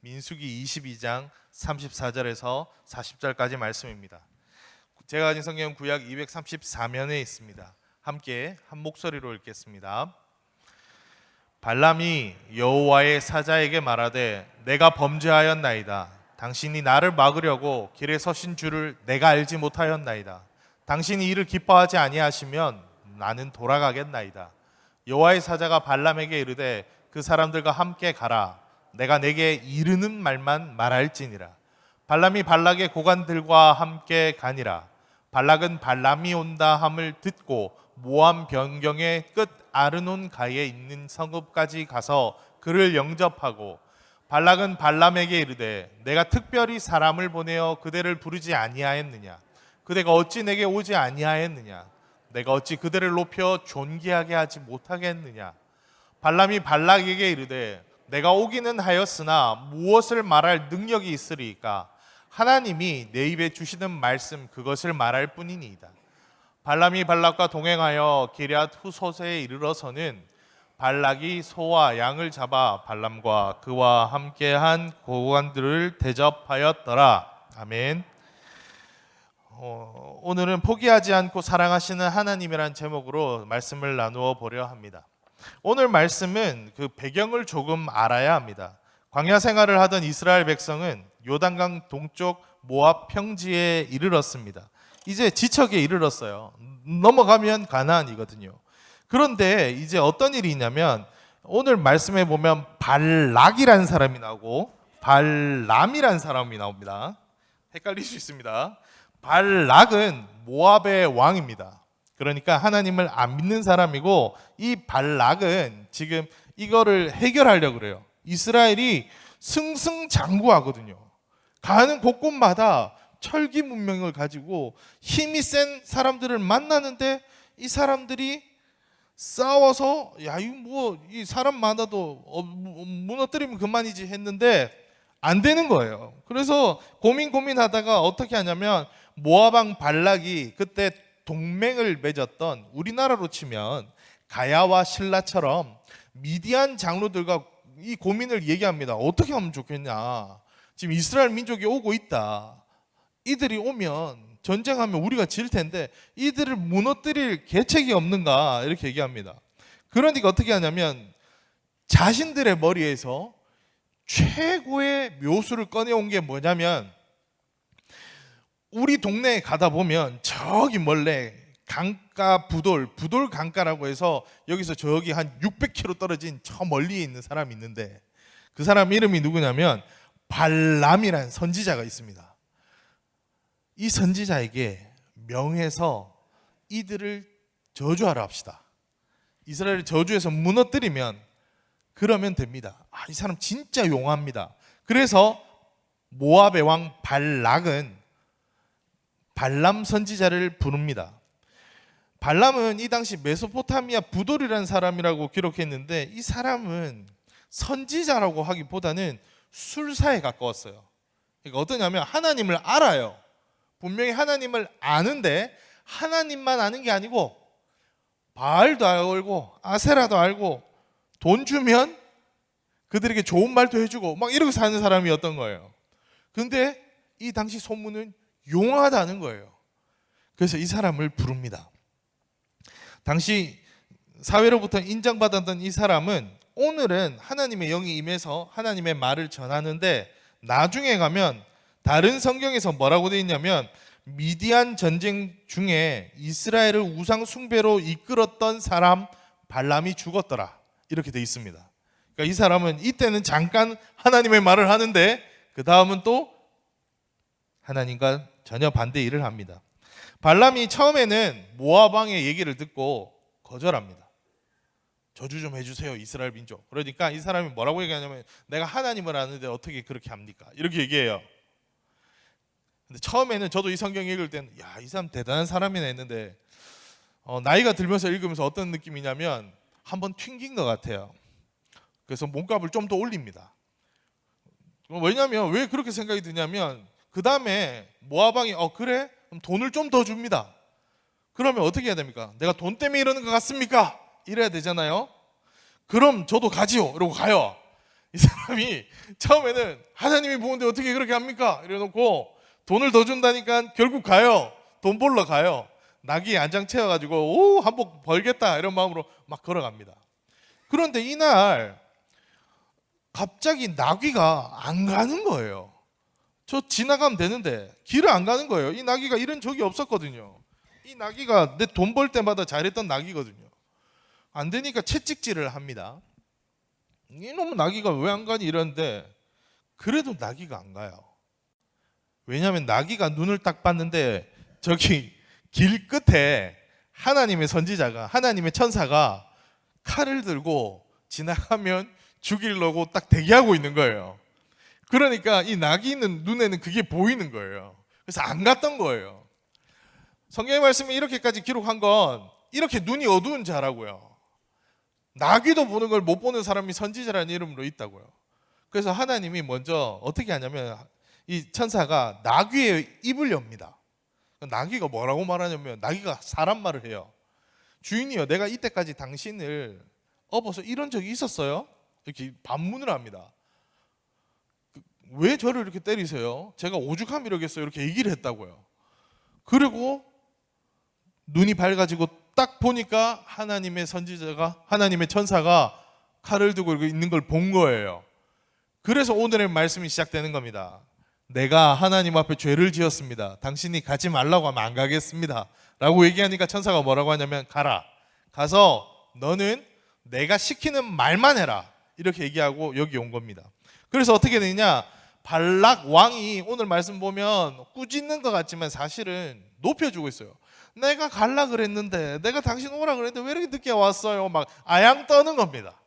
민수기 22장 34절에서 40절까지 말씀입니다. 제가 가진 성경 구약 234면에 있습니다. 함께 한 목소리로 읽겠습니다. 발람이 여호와의 사자에게 말하되 내가 범죄하였나이다. 당신이 나를 막으려고 길에 서신 줄을 내가 알지 못하였나이다. 당신이 이를 기뻐하지 아니하시면 나는 돌아가겠나이다. 여호와의 사자가 발람에게 이르되 그 사람들과 함께 가라. 내가 내게 이르는 말만 말할지니라. 발람이 발락의 고관들과 함께 가니라. 발락은 발람이 온다 함을 듣고 모압 변경의 끝 아르논 가에 있는 성읍까지 가서 그를 영접하고, 발락은 발람에게 이르되 내가 특별히 사람을 보내어 그대를 부르지 아니하였느냐? 그대가 어찌 내게 오지 아니하였느냐? 내가 어찌 그대를 높여 존귀하게 하지 못하겠느냐? 발람이 발락에게 이르되 내가 오기는 하였으나 무엇을 말할 능력이 있으리까? 하나님이 내 입에 주시는 말씀 그것을 말할 뿐이니이다. 발람이 발락과 동행하여 기럇 후솥에 이르러서는 발락이 소와 양을 잡아 발람과 그와 함께한 고관들을 대접하였더라. 아멘. 오늘은 포기하지 않고 사랑하시는 하나님이란 제목으로 말씀을 나누어 보려 합니다. 오늘 말씀은 그 배경을 조금 알아야 합니다. 광야 생활을 하던 이스라엘 백성은 요단강 동쪽 모압 평지에 이르렀습니다. 이제 지척에 이르렀어요. 넘어가면 가나안이거든요. 그런데 이제 어떤 일이 있냐면 오늘 말씀에 보면 발락이라는 사람이 나오고 발람이라는 사람이 나옵니다. 헷갈릴 수 있습니다. 발락은 모압의 왕입니다. 그러니까 하나님을 안 믿는 사람이고, 이 발락은 지금 이거를 해결하려고 그래요. 이스라엘이 승승장구하거든요. 가는 곳곳마다 철기 문명을 가지고 힘이 센 사람들을 만나는데 이 사람들이 싸워서 이 사람 많아도 무너뜨리면 그만이지 했는데 안 되는 거예요. 그래서 고민하다가 어떻게 하냐면 모압 왕 발락이 그때 동맹을 맺었던, 우리나라로 치면 가야와 신라처럼 미디안 장로들과 이 고민을 얘기합니다. 어떻게 하면 좋겠냐? 지금 이스라엘 민족이 오고 있다. 이들이 오면 전쟁하면 우리가 질 텐데 이들을 무너뜨릴 계책이 없는가? 이렇게 얘기합니다. 그러니까 어떻게 하냐면 자신들의 머리에서 최고의 묘수를 꺼내온 게 뭐냐면, 우리 동네에 가다 보면 저기 멀리 강가 부돌 강가라고 해서 여기서 저기 한 600km 떨어진 저 멀리에 있는 사람이 있는데 그 사람 이름이 누구냐면 발람이라는 선지자가 있습니다. 이 선지자에게 명해서 이들을 저주하라 합시다. 이스라엘을 저주해서 무너뜨리면 그러면 됩니다. 이 사람 진짜 용합니다. 그래서 모압의 왕 발락은 발람 선지자를 부릅니다. 발람은 이 당시 메소포타미아 부돌이라는 사람이라고 기록했는데 이 사람은 선지자라고 하기보다는 술사에 가까웠어요. 그러니까 어떠냐면 하나님을 알아요. 분명히 하나님을 아는데 하나님만 아는 게 아니고 바알도 알고 아세라도 알고 돈 주면 그들에게 좋은 말도 해주고 막 이러고 사는 사람이었던 거예요. 근데 이 당시 소문은 용하다는 거예요. 그래서 이 사람을 부릅니다. 당시 사회로부터 인정받았던 이 사람은 오늘은 하나님의 영이 임해서 하나님의 말을 전하는데 나중에 가면 다른 성경에서 뭐라고 되어 있냐면 미디안 전쟁 중에 이스라엘을 우상 숭배로 이끌었던 사람 발람이 죽었더라, 이렇게 되어 있습니다. 그러니까 이 사람은 이때는 잠깐 하나님의 말을 하는데 그 다음은 또 하나님과 전혀 반대 일을 합니다. 발람이 처음에는 모압 왕의 얘기를 듣고 거절합니다. 저주 좀 해주세요, 이스라엘 민족. 그러니까 이 사람이 뭐라고 얘기하냐면 내가 하나님을 아는데 어떻게 그렇게 합니까? 이렇게 얘기해요. 근데 처음에는 저도 이 성경 읽을 때는 이 사람 대단한 사람이네 했는데 나이가 들면서 읽으면서 어떤 느낌이냐면 한번 튕긴 것 같아요. 그래서 몸값을 좀 더 올립니다. 왜냐하면 왜 그렇게 생각이 드냐면 그 다음에 모압 왕이 그래? 그럼 돈을 좀 더 줍니다. 그러면 어떻게 해야 됩니까? 내가 돈 때문에 이러는 것 같습니까? 이래야 되잖아요. 그럼 저도 가지요. 이러고 가요. 이 사람이 처음에는 하나님이 보는데 어떻게 그렇게 합니까? 이래놓고 돈을 더 준다니까 결국 가요. 돈 벌러 가요. 낙이 안장 채워가지고 오 한복 벌겠다 이런 마음으로 막 걸어갑니다. 그런데 이날 갑자기 나귀가 안 가는 거예요. 저 지나가면 되는데 길을 안 가는 거예요. 이 나귀가 이런 적이 없었거든요. 이 나귀가 내 돈 벌 때마다 잘했던 나귀거든요. 안 되니까 채찍질을 합니다. 이놈의 나귀가 왜 안 가니 이러는데 그래도 나귀가 안 가요. 왜냐하면 나귀가 눈을 딱 봤는데 저기 길 끝에 하나님의 선지자가, 하나님의 천사가 칼을 들고 지나가면 죽이려고 딱 대기하고 있는 거예요. 그러니까 이 나귀는 눈에는 그게 보이는 거예요. 그래서 안 갔던 거예요. 성경의 말씀이 이렇게까지 기록한 건 이렇게 눈이 어두운 자라고요. 나귀도 보는 걸 못 보는 사람이 선지자라는 이름으로 있다고요. 그래서 하나님이 먼저 어떻게 하냐면 이 천사가 나귀의 입을 엽니다. 나귀가 뭐라고 말하냐면 나귀가 사람 말을 해요. 주인이요, 내가 이때까지 당신을 업어서 이런 적이 있었어요? 이렇게 반문을 합니다. 왜 저를 이렇게 때리세요? 제가 오죽함이라겠어요? 이렇게 얘기를 했다고요. 그리고 눈이 밝아지고 딱 보니까 하나님의 선지자가, 하나님의 천사가 칼을 들고 있는 걸 본 거예요. 그래서 오늘의 말씀이 시작되는 겁니다. 내가 하나님 앞에 죄를 지었습니다. 당신이 가지 말라고 하면 안 가겠습니다 라고 얘기하니까 천사가 뭐라고 하냐면 가라, 가서 너는 내가 시키는 말만 해라 이렇게 얘기하고 여기 온 겁니다. 그래서 어떻게 되느냐, 발락 왕이 오늘 말씀 보면 꾸짖는 것 같지만 사실은 높여주고 있어요. 내가 갈라 그랬는데, 내가 당신 오라 그랬는데 왜 이렇게 늦게 왔어요? 막 아양 떠는 겁니다.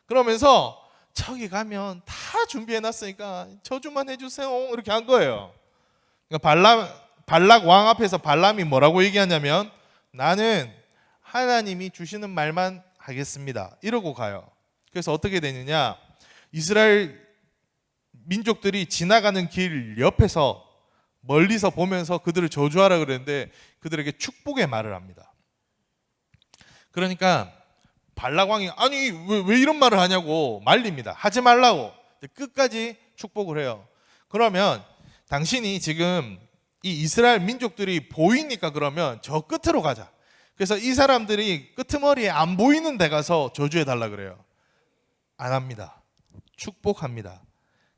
그러면서 저기 가면 다 준비해놨으니까 저주만 해주세요 이렇게 한 거예요. 그러니까 발락 왕 앞에서 발람이 뭐라고 얘기하냐면 나는 하나님이 주시는 말만 하겠습니다 이러고 가요. 그래서 어떻게 되느냐, 이스라엘 민족들이 지나가는 길 옆에서 멀리서 보면서 그들을 저주하라 그랬는데 그들에게 축복의 말을 합니다. 그러니까 발락왕이 아니 왜 이런 말을 하냐고 말립니다. 하지 말라고. 끝까지 축복을 해요. 그러면 당신이 지금 이 이스라엘 민족들이 보이니까 그러면 저 끝으로 가자. 그래서 이 사람들이 끄트머리에 안 보이는 데 가서 저주해 달라 그래요. 안 합니다. 축복합니다.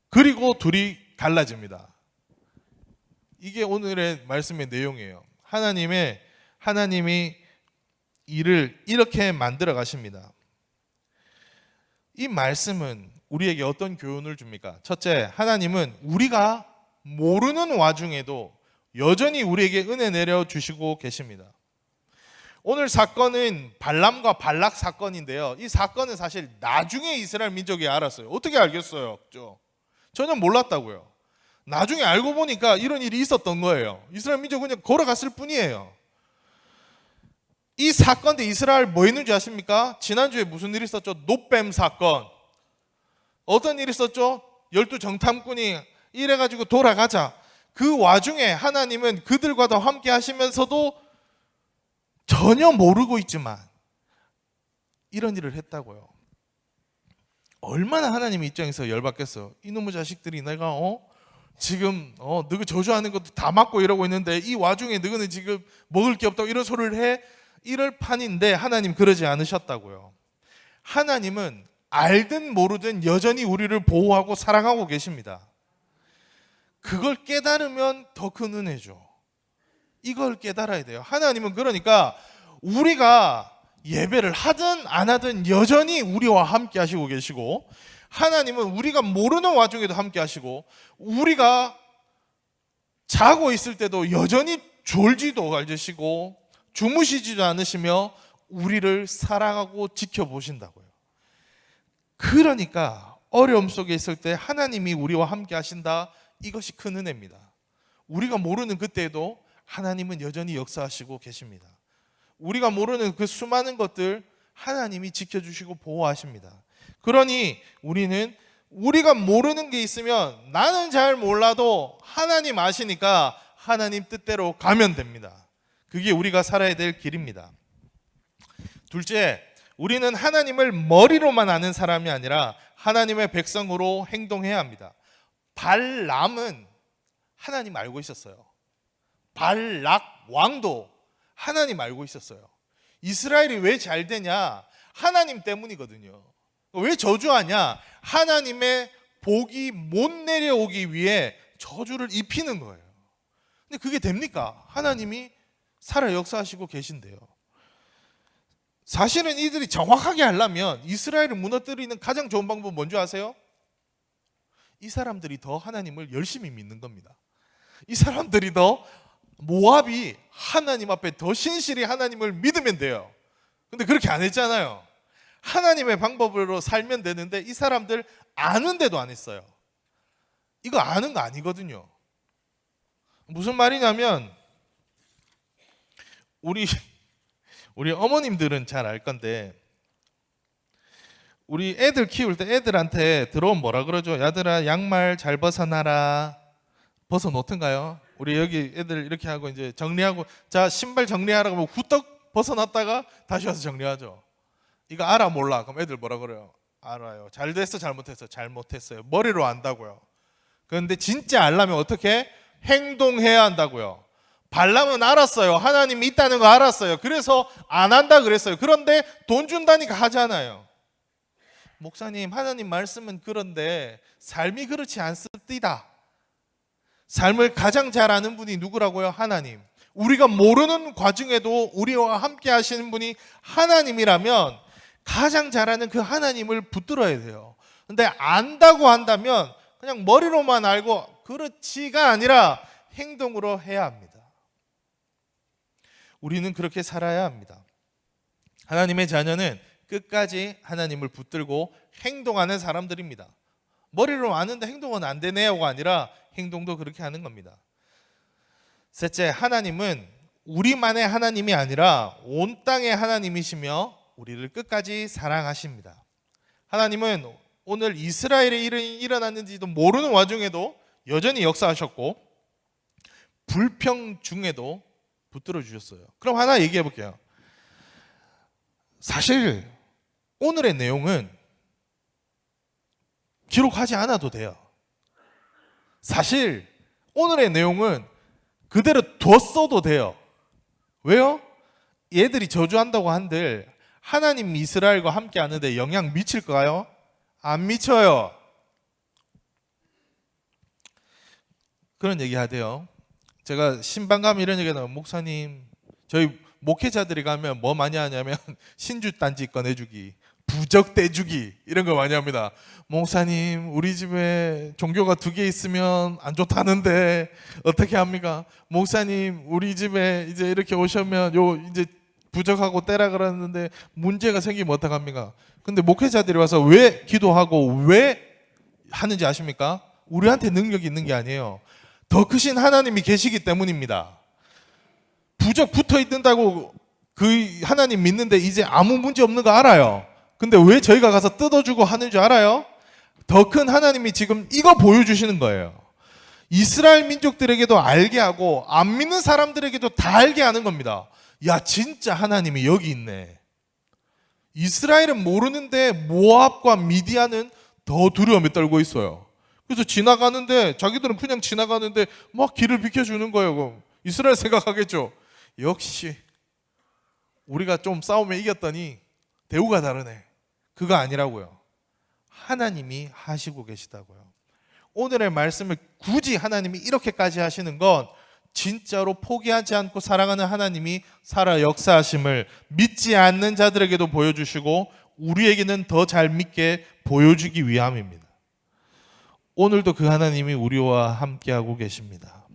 그리고 둘이 갈라집니다. 이게 오늘의 말씀의 내용이에요. 하나님이 일을 이렇게 만들어 가십니다. 이 말씀은 우리에게 어떤 교훈을 줍니까? 첫째, 하나님은 우리가 모르는 와중에도 여전히 우리에게 은혜 내려 주시고 계십니다. 오늘 사건은 발람과 발락 사건인데요. 이 사건은 사실 나중에 이스라엘 민족이 알았어요. 어떻게 알겠어요? 전혀 몰랐다고요. 나중에 알고 보니까 이런 일이 있었던 거예요. 이스라엘 민족은 그냥 걸어갔을 뿐이에요. 이 사건 때 이스라엘 뭐 했는지 아십니까? 지난주에 무슨 일이 있었죠? 놋뱀 사건. 어떤 일이 있었죠? 12 정탐꾼이 이래가지고 돌아가자. 그 와중에 하나님은 그들과도 함께 하시면서도 전혀 모르고 있지만 이런 일을 했다고요. 얼마나 하나님 입장에서 열받겠어요. 이놈의 자식들이 내가 지금 너희 저주하는 것도 다 맞고 이러고 있는데 이 와중에 너희는 지금 먹을 게 없다고 이런 소리를 해? 이럴 판인데 하나님 그러지 않으셨다고요. 하나님은 알든 모르든 여전히 우리를 보호하고 사랑하고 계십니다. 그걸 깨달으면 더 큰 은혜죠. 이걸 깨달아야 돼요. 하나님은 그러니까 우리가 예배를 하든 안 하든 여전히 우리와 함께 하시고 계시고, 하나님은 우리가 모르는 와중에도 함께 하시고, 우리가 자고 있을 때도 여전히 졸지도 않으시고 주무시지도 않으시며 우리를 사랑하고 지켜보신다고요. 그러니까 어려움 속에 있을 때 하나님이 우리와 함께 하신다, 이것이 큰 은혜입니다. 우리가 모르는 그때에도 하나님은 여전히 역사하시고 계십니다. 우리가 모르는 그 수많은 것들 하나님이 지켜주시고 보호하십니다. 그러니 우리는 우리가 모르는 게 있으면 나는 잘 몰라도 하나님 아시니까 하나님 뜻대로 가면 됩니다. 그게 우리가 살아야 될 길입니다. 둘째, 우리는 하나님을 머리로만 아는 사람이 아니라 하나님의 백성으로 행동해야 합니다. 발람은 하나님 알고 있었어요. 발락 왕도 하나님 알고 있었어요. 이스라엘이 왜 잘 되냐? 하나님 때문이거든요. 왜 저주하냐? 하나님의 복이 못 내려오기 위해 저주를 입히는 거예요. 근데 그게 됩니까? 하나님이 살아 역사하시고 계신데요. 사실은 이들이 정확하게 하려면 이스라엘을 무너뜨리는 가장 좋은 방법은 뭔지 아세요? 이 사람들이 더 하나님을 열심히 믿는 겁니다. 이 사람들이 더 모압이 하나님 앞에 더 신실히 하나님을 믿으면 돼요. 근데 그렇게 안 했잖아요. 하나님의 방법으로 살면 되는데 이 사람들 아는데도 안 했어요. 이거 아는 거 아니거든요. 무슨 말이냐면 우리 어머님들은 잘 알 건데 우리 애들 키울 때 애들한테 들어오면 뭐라 그러죠? 야들아 양말 잘 벗어놔라. 벗어놓던가요? 우리 여기 애들 이렇게 하고 이제 정리하고 자 신발 정리하라고 하면 후떡 벗어놨다가 다시 와서 정리하죠. 이거 알아 몰라? 그럼 애들 뭐라 그래요? 알아요. 잘 됐어 잘못했어? 잘못했어요. 머리로 안다고요. 그런데 진짜 알려면 어떻게? 행동해야 한다고요. 발람은 알았어요. 하나님이 있다는 거 알았어요. 그래서 안 한다 그랬어요. 그런데 돈 준다니까 하잖아요. 목사님 하나님 말씀은 그런데 삶이 그렇지 않습니다. 삶을 가장 잘 아는 분이 누구라고요? 하나님. 우리가 모르는 과정에도 우리와 함께 하시는 분이 하나님이라면 가장 잘 아는 그 하나님을 붙들어야 돼요. 근데 안다고 한다면 그냥 머리로만 알고 그렇지가 아니라 행동으로 해야 합니다. 우리는 그렇게 살아야 합니다. 하나님의 자녀는 끝까지 하나님을 붙들고 행동하는 사람들입니다. 머리로 아는데 행동은 안 되네요가 아니라 행동도 그렇게 하는 겁니다. 셋째, 하나님은 우리만의 하나님이 아니라 온 땅의 하나님이시며 우리를 끝까지 사랑하십니다. 하나님은 오늘 이스라엘에 일어났는지도 모르는 와중에도 여전히 역사하셨고 불평 중에도 붙들어 주셨어요. 그럼 하나 얘기해 볼게요. 사실 오늘의 내용은 기록하지 않아도 돼요. 사실 오늘의 내용은 그대로 뒀어도 돼요. 왜요? 얘들이 저주한다고 한들 하나님 이스라엘과 함께 하는데 영향 미칠까요? 안 미쳐요. 그런 얘기 하대요. 제가 신방감 이런 얘기 나오면 목사님 저희 목회자들이 가면 뭐 많이 하냐면 신주단지 꺼내주기, 부적 떼주기 이런 거 많이 합니다. 목사님 우리 집에 종교가 2개 있으면 안 좋다는데 어떻게 합니까? 목사님 우리 집에 이제 이렇게 오시면 요 이제 부적하고 떼라 그러는데 문제가 생기면 어떡합니까? 근데 목회자들이 와서 왜 기도하고 왜 하는지 아십니까? 우리한테 능력이 있는 게 아니에요. 더 크신 하나님이 계시기 때문입니다. 부적 붙어 있는다고 그 하나님 믿는데 이제 아무 문제 없는 거 알아요. 근데 왜 저희가 가서 뜯어주고 하는 줄 알아요? 더 큰 하나님이 지금 이거 보여주시는 거예요. 이스라엘 민족들에게도 알게 하고 안 믿는 사람들에게도 다 알게 하는 겁니다. 야 진짜 하나님이 여기 있네. 이스라엘은 모르는데 모압과 미디안은 더 두려움에 떨고 있어요. 그래서 지나가는데 자기들은 그냥 지나가는데 막 길을 비켜주는 거예요. 이스라엘 생각하겠죠. 역시 우리가 좀 싸움에 이겼더니 대우가 다르네. 그거 아니라고요. 하나님이 하시고 계시다고요. 오늘의 말씀을 굳이 하나님이 이렇게까지 하시는 건 진짜로 포기하지 않고 사랑하는 하나님이 살아 역사하심을 믿지 않는 자들에게도 보여주시고 우리에게는 더 잘 믿게 보여주기 위함입니다. 오늘도 그 하나님이 우리와 함께하고 계십니다.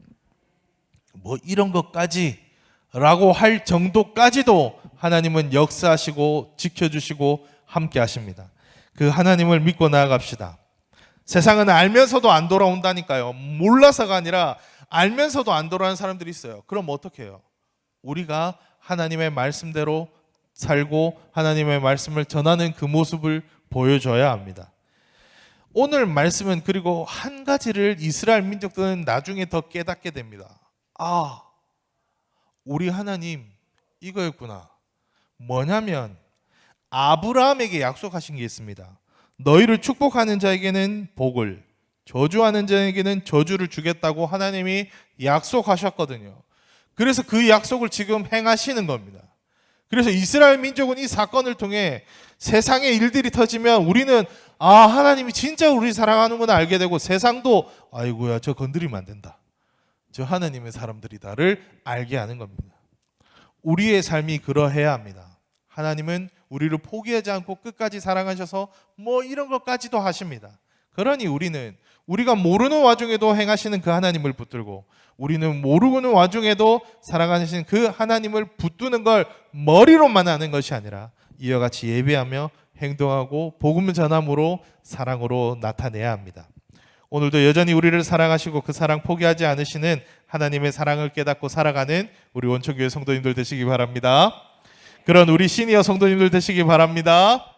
뭐 이런 것까지 라고 할 정도까지도 하나님은 역사하시고 지켜주시고 함께하십니다. 그 하나님을 믿고 나아갑시다. 세상은 알면서도 안 돌아온다니까요. 몰라서가 아니라 알면서도 안 돌아오는 사람들이 있어요. 그럼 어떻게 해요? 우리가 하나님의 말씀대로 살고 하나님의 말씀을 전하는 그 모습을 보여줘야 합니다. 오늘 말씀은 그리고 한 가지를 이스라엘 민족들은 나중에 더 깨닫게 됩니다. 아, 우리 하나님 이거였구나. 뭐냐면 아브라함에게 약속하신 게 있습니다. 너희를 축복하는 자에게는 복을, 저주하는 자에게는 저주를 주겠다고 하나님이 약속하셨거든요. 그래서 그 약속을 지금 행하시는 겁니다. 그래서 이스라엘 민족은 이 사건을 통해 세상의 일들이 터지면 우리는 하나님이 진짜 우리 사랑하는구나 알게 되고, 세상도 아이고야 저 건드리면 안 된다, 저 하나님의 사람들이다를 알게 하는 겁니다. 우리의 삶이 그러해야 합니다. 하나님은 우리를 포기하지 않고 끝까지 사랑하셔서 이런 것까지도 하십니다. 그러니 우리는 우리가 모르는 와중에도 행하시는 그 하나님을 붙들고, 우리는 모르는 와중에도 사랑하시는 그 하나님을 붙드는 걸 머리로만 하는 것이 아니라 이와 같이 예배하며 행동하고 복음 전함으로 사랑으로 나타내야 합니다. 오늘도 여전히 우리를 사랑하시고 그 사랑 포기하지 않으시는 하나님의 사랑을 깨닫고 살아가는 우리 원천교회 성도님들 되시기 바랍니다. 그런 우리 시니어 성도님들 되시기 바랍니다.